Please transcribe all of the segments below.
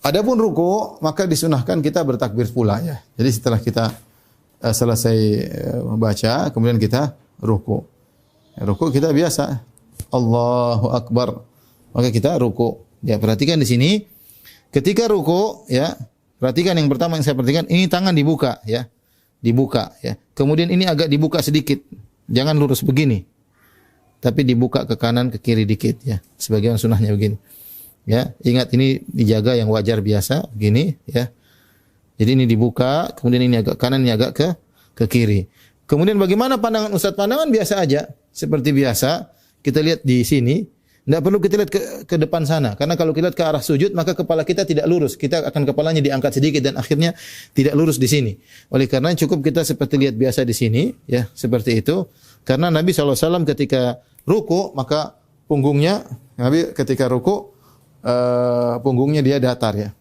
Adapun ruku, maka disunahkan kita bertakbir pula ya. Jadi setelah kita selesai membaca, kemudian kita ruku. Ruku kita biasa, Allahu Akbar. Maka kita ruku. Ya, perhatikan di sini, ketika ruku, ya, perhatikan yang pertama yang saya perhatikan, ini tangan dibuka, ya, dibuka, ya. Kemudian ini agak dibuka sedikit, jangan lurus begini, tapi dibuka ke kanan ke kiri dikit, ya. Sebagian sunnahnya begini. Ya, ingat ini dijaga yang wajar biasa begini ya. Jadi ini dibuka, kemudian ini agak kanan, ini agak ke kiri. Kemudian bagaimana pandangan Ustaz? Pandangan biasa aja, seperti biasa. Kita lihat di sini, tidak perlu kita lihat ke depan sana, karena kalau kita lihat ke arah sujud maka kepala kita tidak lurus. Kita akan kepalanya diangkat sedikit dan akhirnya tidak lurus di sini. Oleh karena cukup kita seperti lihat biasa di sini ya, seperti itu. Karena Nabi SAW ketika ruku maka punggungnya, Nabi ketika ruku punggungnya dia datar ya.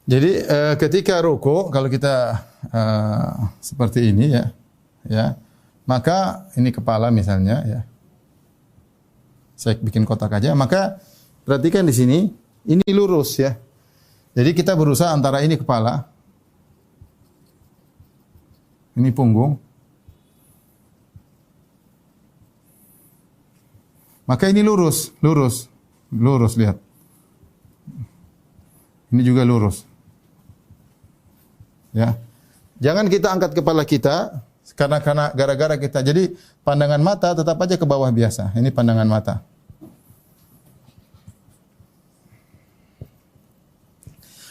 Jadi ketika ruku kalau kita seperti ini ya, ya, maka ini kepala misalnya ya. Saya bikin kotak aja, maka perhatikan di sini, ini lurus ya. Jadi kita berusaha antara ini kepala, ini punggung, maka ini lurus, lurus, lurus lihat. Ini juga lurus. Ya. Jangan kita angkat kepala kita karena gara-gara kita. Jadi pandangan mata tetap aja ke bawah biasa. Ini pandangan mata.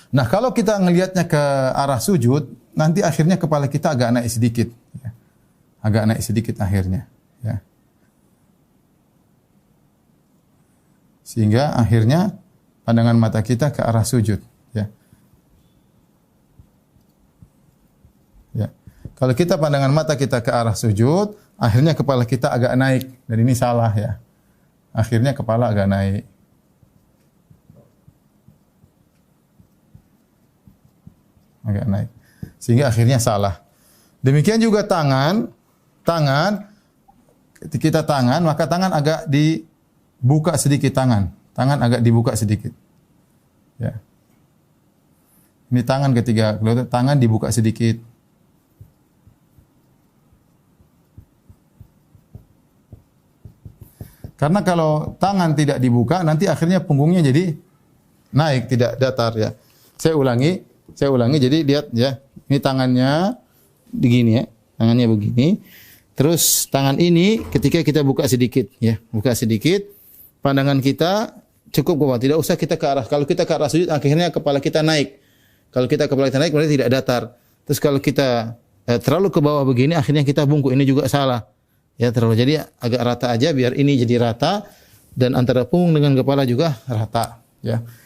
Nah, kalau kita ngelihatnya ke arah sujud, nanti akhirnya kepala kita agak naik sedikit, ya. Agak naik sedikit akhirnya, ya. Sehingga akhirnya pandangan mata kita ke arah sujud, ya. Ya. Kalau kita pandangan mata kita ke arah sujud, akhirnya kepala kita agak naik. Dan ini salah ya. Akhirnya kepala agak naik. Agak naik. Sehingga akhirnya salah. Demikian juga tangan, kita tangan, maka tangan agak dibuka sedikit tangan. Tangan agak dibuka sedikit. Ya. Ini tangan ketiga, tangan dibuka sedikit. Karena kalau tangan tidak dibuka, nanti akhirnya punggungnya jadi naik, tidak datar ya. Saya ulangi, jadi lihat ya. Ini tangannya begini ya, tangannya begini. Terus tangan ini ketika kita buka sedikit ya, buka sedikit, pandangan kita cukup bawah, tidak usah kita ke arah. Kalau kita ke arah sujud, akhirnya kepala kita naik. Kalau kita kepala kita naik, berarti tidak datar. Terus kalau kita terlalu ke bawah begini, akhirnya kita bungkuk. Ini juga salah. Ya terlalu. Jadi agak rata aja, biar ini jadi rata dan antara punggung dengan kepala juga rata. Ya.